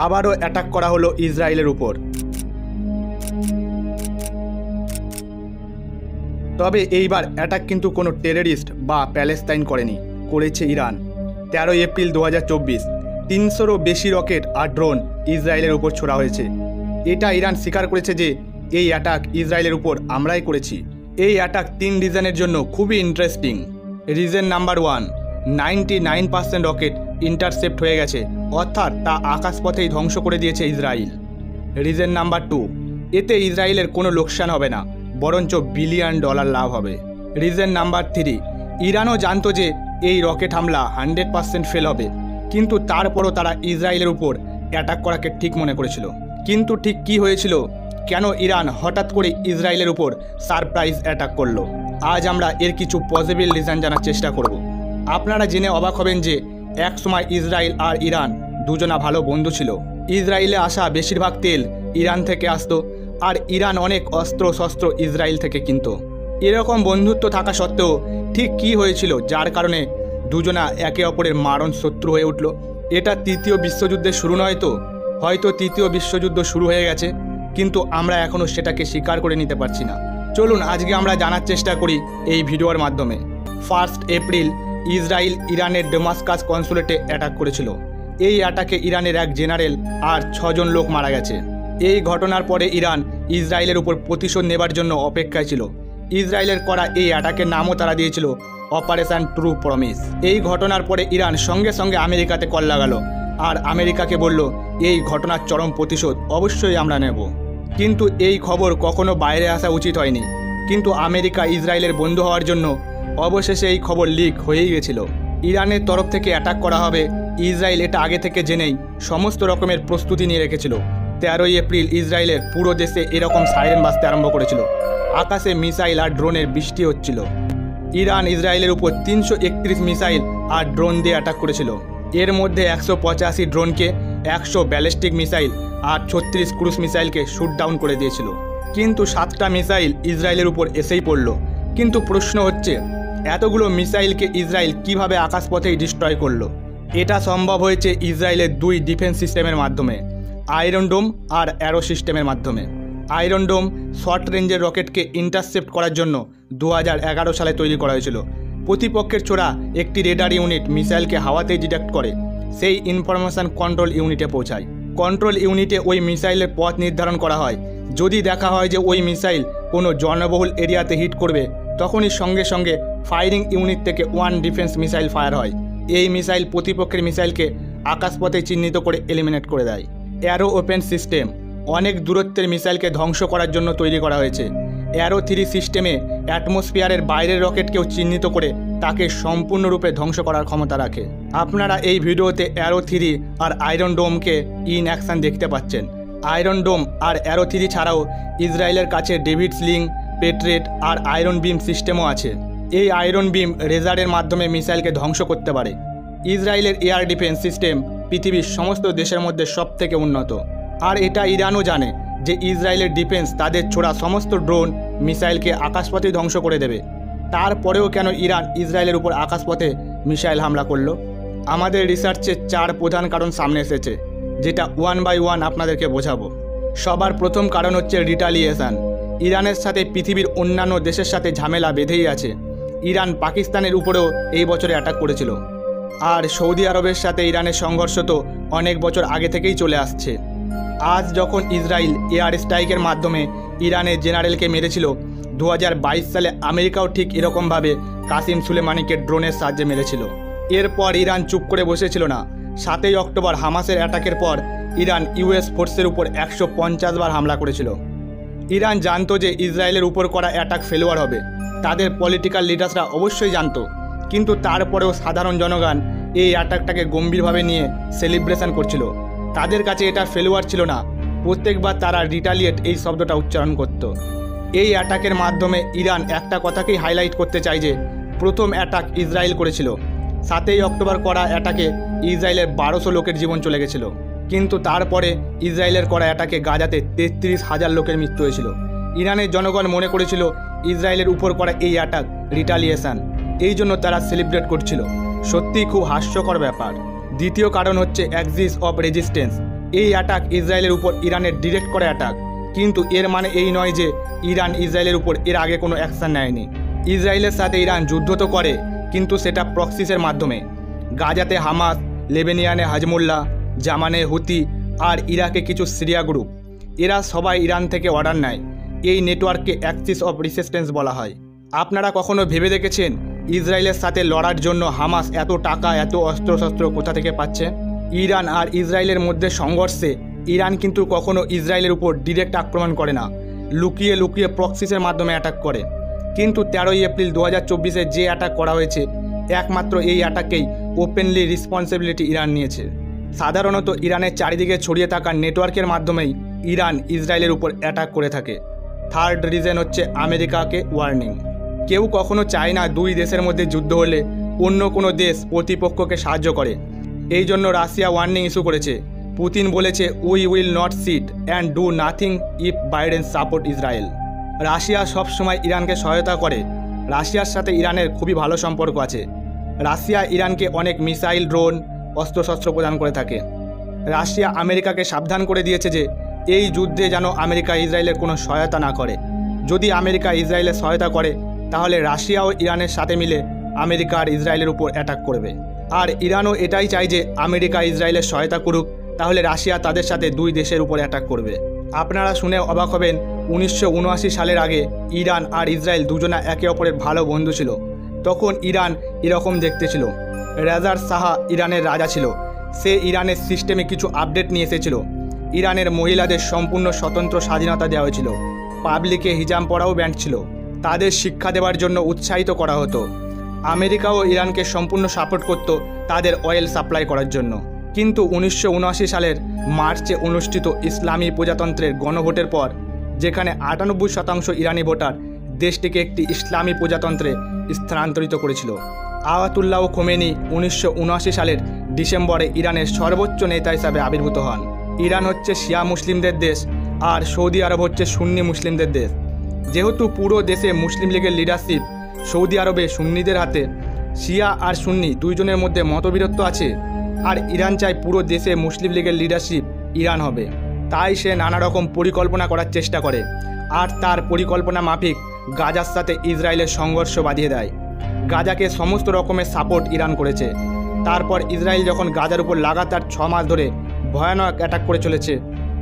আবারও অ্যাটাক করা হলো ইসরায়েলের উপর। তবে এইবার অ্যাটাক কিন্তু কোনো টেররিস্ট বা প্যালেস্তাইন করেনি, করেছে ইরান। 13 এপ্রিল 2024 300রও বেশি রকেট আর ড্রোন ইসরায়েলের উপর ছোড়া হয়েছে। এটা ইরান স্বীকার করেছে যে এই অ্যাটাক ইসরায়েলের উপর আমরাই করেছি। এই অ্যাটাক 3 রিজনের জন্য খুবই interesting. Reason number 1, 99% rocket intercept হয়ে গেছে, অর্থাৎ তা আকাশপথেই ধ্বংস করে দিয়েছে ইসরায়েল। রিজন নাম্বার 2, এতে ইসরায়েলের কোনো লোকসান হবে না, বরঞ্চ $বিলিয়ন লাভ হবে। রিজন নাম্বার 3, ইরানও জানতো যে এই রকেট হামলা 100% ফেল হবে, কিন্তু তারপরও তারা ইসরায়েলের উপর অ্যাটাক করাকে ঠিক মনে করেছিল। কিন্তু ঠিক কী হয়েছিল? কেন ইরান হঠাৎ করে ইসরায়েলের উপর সারপ্রাইজ অ্যাটাক করলো? আজ আমরা এর কিছু পসিবল রিজন জানার চেষ্টা করব। আপনারা জেনে অবাক হবেন যে এক সময় ইসরায়েল আর ইরান দুজনা ভালো বন্ধু ছিল। ইসরায়েলে আসা বেশিরভাগ তেল ইরান থেকে আসতো, আর ইরান অনেক অস্ত্র শস্ত্র ইসরায়েল থেকে কিনত। এরকম বন্ধুত্ব থাকা সত্ত্বেও ঠিক কী হয়েছিল যার কারণে দুজনা একে অপরের মারণ শত্রু হয়ে উঠল? এটা তৃতীয় বিশ্বযুদ্ধের শুরু নয় তো? হয়তো তৃতীয় বিশ্বযুদ্ধ শুরু হয়ে গেছে, কিন্তু আমরা এখনও সেটাকে স্বীকার করে নিতে পারছি না। চলুন আজকে আমরা জানার চেষ্টা করি এই ভিডিওর মাধ্যমে। 1 এপ্রিল ইসরায়েল ইরানের ডেমাস্কাস কনসুলেটে অ্যাটাক করেছিল। এই অ্যাটাকে ইরানের এক জেনারেল আর 6 জন লোক মারা গেছে। এই ঘটনার পরে ইরান ইসরায়েলের উপর প্রতিশোধ নেবার জন্য অপেক্ষায় ছিল। ইসরায়েলের করা এই অ্যাটাকের নামও তারা দিয়েছিল অপারেশন ট্রু প্রমিস। এই ঘটনার পরে ইরান সঙ্গে সঙ্গে আমেরিকাতে কল লাগালো আর আমেরিকাকে বলল এই ঘটনার চরম প্রতিশোধ অবশ্যই আমরা নেব। কিন্তু এই খবর কখনো বাইরে আসা উচিত হয়নি, কিন্তু আমেরিকা ইসরায়েলের বন্ধু হওয়ার জন্য অবশেষে এই খবর লিক হয়েই গেছিল। ইরানের তরফ থেকে অ্যাটাক করা হবে, ইসরায়েল এটা আগে থেকে জেনেই সমস্ত রকমের প্রস্তুতি নিয়ে রেখেছিল। 13 এপ্রিল ইসরায়েলের পুরো দেশে এরকম সাইরেন বাজতে আরম্ভ করেছিল। আকাশে মিসাইল আর ড্রোনের বৃষ্টি হচ্ছিল। ইরান ইসরায়েলের উপর 331 মিসাইল আর ড্রোন দিয়ে অ্যাটাক করেছিল। এর মধ্যে 185 ড্রোনকে, 100 ব্যালিস্টিক মিসাইল আর 36 ক্রুজ মিসাইলকে শুট ডাউন করে দিয়েছিল। কিন্তু 7টা মিসাইল ইসরায়েলের উপর এসেই পড়ল। কিন্তু প্রশ্ন হচ্ছে, এতগুলো মিসাইলকে ইসরায়েল কিভাবে আকাশপথেই ডিস্ট্রয় করলো? এটা সম্ভব হয়েছে ইসরায়েলের 2 ডিফেন্স সিস্টেমের মাধ্যমে, আয়রন ডোম আর অ্যারো সিস্টেমের মাধ্যমে। আয়রন ডোম শর্ট রেঞ্জের রকেটকে ইন্টারসেপ্ট করার জন্য 2011 সালে তৈরি করা হয়েছিল। প্রতিপক্ষের ছোড়া একটি রেডার ইউনিট মিসাইলকে হাওয়াতেই ডিটেক্ট করে সেই ইনফরমেশন কন্ট্রোল ইউনিটে পৌঁছায়। কন্ট্রোল ইউনিটে ওই মিসাইলের পথ নির্ধারণ করা হয়। যদি দেখা হয় যে ওই মিসাইল কোনো জনবহুল এরিয়াতে হিট করবে, তখনই সঙ্গে সঙ্গে ফায়ারিং ইউনিট থেকে 1 ডিফেন্স মিসাইল ফায়ার হয়। এই মিসাইল প্রতিপক্ষের মিসাইলকে আকাশপথে চিহ্নিত করে এলিমিনেট করে দেয়। অ্যারো ওপেন সিস্টেম অনেক দূরত্বের মিসাইলকে ধ্বংস করার জন্য তৈরি করা হয়েছে। অ্যারো 3 সিস্টেমে অ্যাটমসফিয়ারের বাইরের রকেটকেও চিহ্নিত করে তাকে সম্পূর্ণরূপে ধ্বংস করার ক্ষমতা রাখে। আপনারা এই ভিডিওতে অ্যারো 3 আর আয়রন ডোমকে ইন অ্যাকশন দেখতে পাচ্ছেন। আয়রন ডোম আর অ্যারো 3 ছাড়াও ইসরায়েলের কাছে ডেভিড স্লিং, পেট্রেট আর আয়রন বিম সিস্টেমও আছে। এই আয়রন বিম রেজারের মাধ্যমে মিসাইলকে ধ্বংস করতে পারে। ইসরায়েলের এয়ার ডিফেন্স সিস্টেম পৃথিবীর সমস্ত দেশের মধ্যে সবথেকে উন্নত। আর এটা ইরানও জানে যে ইসরায়েলের ডিফেন্স তাদের ছোড়া সমস্ত ড্রোন মিসাইলকে আকাশপথে ধ্বংস করে দেবে। তারপরেও কেন ইরান ইসরায়েলের উপর আকাশপথে মিসাইল হামলা করলো? আমাদের রিসার্চে 4 প্রধান কারণ সামনে এসেছে, যেটা 1 বাই 1 আপনাদেরকে বোঝাবো। সবার প্রথম কারণ হচ্ছে রিটালিয়েশন। ইরানের সাথে পৃথিবীর অন্যান্য দেশের সাথে ঝামেলা বেঁধেই আছে। ইরান পাকিস্তানের উপরেও এই বছরে অ্যাটাক করেছিল। আর সৌদি আরবের সাথে ইরানের সংঘর্ষ তো অনেক বছর আগে থেকেই চলে আসছে। আজ যখন ইসরায়েল এয়ার স্ট্রাইকের মাধ্যমে ইরানের জেনারেলকে মেরেছিল, 2022 সালে আমেরিকাও ঠিক এরকমভাবে কাসিম সুলেমানিকে ড্রোনের সাহায্যে মেরেছিল। এরপর ইরান চুপ করে বসেছিল না। 7 অক্টোবর হামাসের অ্যাটাকের পর ইরান ইউএস ফোর্সের উপর 150 বার হামলা করেছিল। ইরান জানতো যে ইসরায়েলের উপর করা অ্যাটাক ফেলোয়ার হবে, তাদের পলিটিক্যাল লিডার্সরা অবশ্যই জানতো, কিন্তু তারপরেও সাধারণ জনগণ এই অ্যাটাকটাকে গম্ভীরভাবে নিয়ে সেলিব্রেশন করছিল। তাদের কাছে এটা ফেলোয়ার ছিল না, প্রত্যেকবার তারা রিটালিয়েট এই শব্দটা উচ্চারণ করত। এই অ্যাটাকের মাধ্যমে ইরান একটা কথাকেই হাইলাইট করতে চায় যে প্রথম অ্যাটাক ইসরায়েল করেছিল। 7 অক্টোবর করা অ্যাটাকে ইসরায়েলের 1200 লোকের জীবন চলে গেছিল, কিন্তু তারপরে ইসরায়েলের করা অ্যাটাকে গাজাতে 33,000 লোকের মৃত্যু হয়েছিল। ইরানের জনগণ মনে করেছিল ইসরায়েলের উপর করা এই অ্যাটাক রিটালিয়েশন, এই জন্য তারা সেলিব্রেট করছিল। সত্যিই খুব হাস্যকর ব্যাপার। দ্বিতীয় কারণ হচ্ছে অ্যাক্সিস অফ রেজিস্ট্যান্স। এই অ্যাটাক ইসরায়েলের উপর ইরানের ডিরেক্ট করা অ্যাটাক, কিন্তু এর মানে এই নয় যে ইরান ইসরায়েলের উপর এর আগে কোনো অ্যাকশন নেয়নি। ইসরায়েলের সাথে ইরান যুদ্ধ তো করে, কিন্তু সেটা প্রক্সিসের মাধ্যমে। গাজাতে হামাস, লেবানিয়ানে হাজমুল্লাহ, জামানে হুতি আর ইরাকে কিছু সিরিয়া গ্রুপ, এরা সবাই ইরান থেকে অর্ডার নেয়। এই নেটওয়ার্ককে অ্যাক্সিস অফ রেসিস্ট্যান্স বলা হয়। আপনারা কখনো ভেবে দেখেছেন ইসরায়েলের সাথে লড়ার জন্য হামাস এত টাকা, এত অস্ত্রশস্ত্র কোথা থেকে পাচ্ছে? ইরান আর ইসরায়েলের মধ্যে সংঘর্ষে ইরান কিন্তু কখনো ইসরায়েলের উপর ডিরেক্ট আক্রমণ করে না, লুকিয়ে লুকিয়ে প্রক্সিসের মাধ্যমে অ্যাটাক করে। কিন্তু 13ই এপ্রিল 2024-এ যে অ্যাটাক করা হয়েছে, একমাত্র এই অ্যাটাকেই ওপেনলি রেসপন্সিবিলিটি ইরান নিয়েছে। সাধারণত ইরানের চারিদিকে ছড়িয়ে থাকা নেটওয়ার্কের মাধ্যমেই ইরান ইসরায়েলের উপর অ্যাটাক করে থাকে। থার্ড রিজন হচ্ছে আমেরিকাকে ওয়ার্নিং। কেউ কখনো চায় না দুই দেশের মধ্যে যুদ্ধ হলে অন্য কোনো দেশ প্রতিপক্ষকে সাহায্য করে। এই জন্য রাশিয়া ওয়ার্নিং ইস্যু করেছে। পুতিন বলেছে, we will not seat and do nothing if Biden support Israel. Russia সবসময় ইরানকে সহায়তা করে। রাশিয়ার সাথে ইরানের খুবই ভালো সম্পর্ক আছে। রাশিয়া ইরানকে অনেক মিসাইল, ড্রোন, অস্ত্রশস্ত্র প্রদান করে থাকে। রাশিয়া আমেরিকাকে সাবধান করে দিয়েছে যে এই যুদ্ধে যেন আমেরিকা ইসরায়েলের কোনো সহায়তা না করে। যদি আমেরিকা ইসরায়েলের সহায়তা করে, তাহলে রাশিয়াও ইরানের সাথে মিলে আমেরিকা আর ইসরায়েলের উপর অ্যাটাক করবে। আর ইরানও এটাই চায় যে আমেরিকা ইসরায়েলের সহায়তা করুক, তাহলে রাশিয়া তাদের সাথে দুই দেশের উপর অ্যাটাক করবে। আপনারা শুনে অবাক হবেন, 1979 সালের আগে ইরান আর ইসরায়েল দুজনা একে অপরের ভালো বন্ধু ছিল। তখন ইরান এরকম দেখতে ছিল। রেজার শাহ ইরানের রাজা ছিল। সে ইরানের সিস্টেমে কিছু আপডেট নিয়ে এসেছিল। ইরানের মহিলাদের সম্পূর্ণ স্বতন্ত্র স্বাধীনতা দেওয়া হয়েছিল। পাবলিকে হিজাম পরাও ব্যান ছিল। তাদের শিক্ষা দেওয়ার জন্য উৎসাহিত করা হতো। আমেরিকাও ইরানকে সম্পূর্ণ সাপোর্ট করত তাদের অয়েল সাপ্লাই করার জন্য। কিন্তু 1979 সালের মার্চে অনুষ্ঠিত ইসলামী প্রজাতন্ত্রের গণভোটের পর, যেখানে 98% ইরানি ভোটার দেশটিকে একটি ইসলামী প্রজাতন্ত্রে স্থানান্তরিত করেছিল। আয়াতুল্লাহ খোমেনি 1979 সালের ডিসেম্বরে ইরানের সর্বোচ্চ নেতা হিসাবে আবির্ভূত হন। ইরান হচ্ছে শিয়া মুসলিমদের দেশ আর সৌদি আরব হচ্ছে সুন্নি মুসলিমদের দেশ। যেহেতু পুরো দেশে মুসলিম লীগের লিডারশিপ সৌদি আরবে সুন্নিদের হাতে, শিয়া আর সুন্নি দুইজনের মধ্যে মতবিরোধ আছে। আর ইরান চায় পুরো দেশে মুসলিম লীগের লিডারশিপ ইরান হবে। তাই সে নানা রকম পরিকল্পনা করার চেষ্টা করে, আর তার পরিকল্পনা মাফিক গাজার সাথে ইসরায়েলের সংঘর্ষ বাঁধিয়ে দেয়। গাজাকে সমস্ত রকমের সাপোর্ট ইরান করেছে। তারপর ইসরায়েল যখন গাজার উপর লাগাতার 6 মাস ধরে ভয়ানক অ্যাটাক করে চলেছে,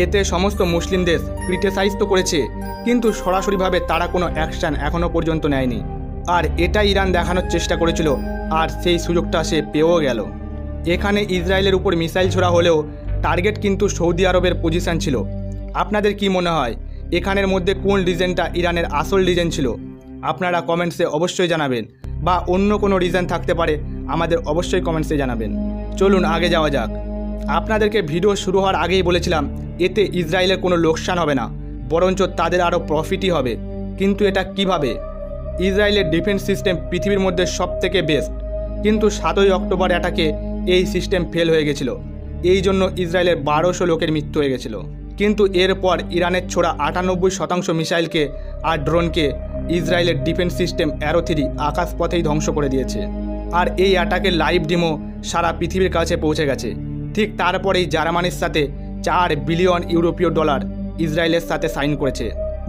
এতে সমস্ত মুসলিম দেশ ক্রিটিসাইজ তো করেছে, কিন্তু সরাসরিভাবে তারা কোনো অ্যাকশন এখনও পর্যন্ত নেয়নি। আর এটা ইরান দেখানোর চেষ্টা করেছিল, আর সেই সুযোগটা সে পেয়েও গেল। এখানে ইসরায়েলের উপর মিসাইল ছোড়া হলেও টার্গেট কিন্তু সৌদি আরবের পজিশন ছিল। আপনাদের কি মনে হয় এখানের মধ্যে কোন রিজনটা ইরানের আসল রিজন ছিল? আপনারা কমেন্টসে অবশ্যই জানাবেন, বা অন্য কোনো রিজন থাকতে পারে আমাদের অবশ্যই কমেন্টসে জানাবেন। চলুন আগে যাওয়া যাক। আপনাদেরকে ভিডিও শুরু হওয়ার আগেই বলেছিলাম এতে ইসরায়েলের কোনো লোকসান হবে না, বরঞ্চ তাদের আরও প্রফিটই হবে। কিন্তু এটা কিভাবে? ইসরায়েলের ডিফেন্স সিস্টেম পৃথিবীর মধ্যে সবথেকে বেস্ট, কিন্তু 7ই অক্টোবর অ্যাটাকে এই সিস্টেম ফেল হয়ে গেছিল। এই জন্য ইসরায়েলের 1200 লোকের মৃত্যু হয়ে গেছিল। কিন্তু এরপর ইরানের ছোড়া 98% মিসাইলকে আর ড্রোনকে ইসরায়েলের ডিফেন্স সিস্টেম অ্যারো 3 আকাশপথেই ধ্বংস করে দিয়েছে। আর এই অ্যাটাকের লাইভ ডেমো সারা পৃথিবীর কাছে পৌঁছে গেছে। ঠিক তারপরেই জার্মানির সাথে $4 বিলিয়ন ইসরায়েলের সাথে সাইন করেছে।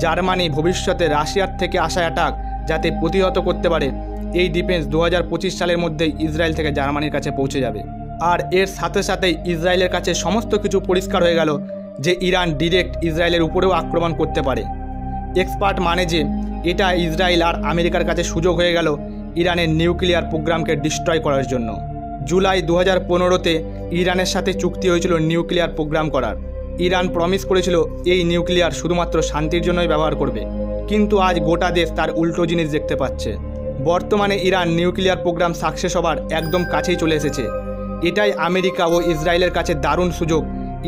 জার্মানি ভবিষ্যতে রাশিয়ার থেকে আসা অ্যাটাক যাতে প্রতিহত করতে পারে, এই ডিফেন্স 2025 সালের মধ্যেই ইসরায়েল থেকে জার্মানির কাছে পৌঁছে যাবে। আর এর সাথে সাথেই ইসরায়েলের কাছে সমস্ত কিছু পরিষ্কার হয়ে গেল যে ইরান ডিরেক্ট ইসরায়েলের উপরেও আক্রমণ করতে পারে। এক্সপার্ট মানে যে এটা ইসরায়েল আর আমেরিকার কাছে সুযোগ হয়ে গেল ইরানের নিউক্লিয়ার প্রোগ্রামকে ডিস্ট্রয় করার জন্য। জুলাই 2015-তে ইরানের সাথে চুক্তি হয়েছিল নিউক্লিয়ার প্রোগ্রাম করার। ইরান প্রমিস করেছিল এই নিউক্লিয়ার শুধুমাত্র শান্তির জন্যই ব্যবহার করবে, কিন্তু আজ গোটা দেশ তার উল্টো জিনিস দেখতে পাচ্ছে। বর্তমানে ইরান নিউক্লিয়ার প্রোগ্রাম সাকসেস হবার একদম কাছেই চলে এসেছে। এটাই আমেরিকা ও ইসরায়েলের কাছে দারুণ সুযোগ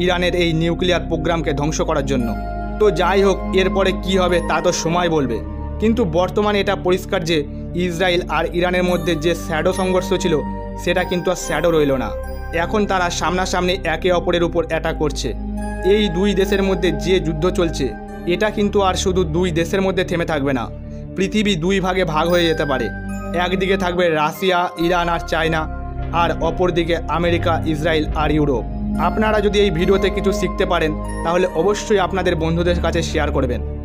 ইরানের এই নিউক্লিয়ার প্রোগ্রামকে ধ্বংস করার জন্য। তো যাই হোক, এরপরে কি হবে তা তো সময় বলবে, কিন্তু বর্তমানে এটা পরিষ্কার যে ইসরায়েল আর ইরানের মধ্যে যে শ্যাডো সংঘর্ষ ছিল সেটা কিন্তু আর শ্যাডো রইল না। এখন তারা সামনাসামনি একে অপরের উপর অ্যাটাক করছে। এই দুই দেশের মধ্যে যে যুদ্ধ চলছে এটা কিন্তু আর শুধু দুই দেশের মধ্যে থেমে থাকবে না, পৃথিবী দুই ভাগে ভাগ হয়ে যেতে পারে। একদিকে থাকবে রাশিয়া, ইরান আর চায়না, আর অপরদিকে আমেরিকা, ইসরায়েল আর ইউরোপ। আপনারা যদি এই ভিডিওতে কিছু শিখতে পারেন তাহলে অবশ্যই আপনাদের বন্ধুদের কাছে শেয়ার করবেন।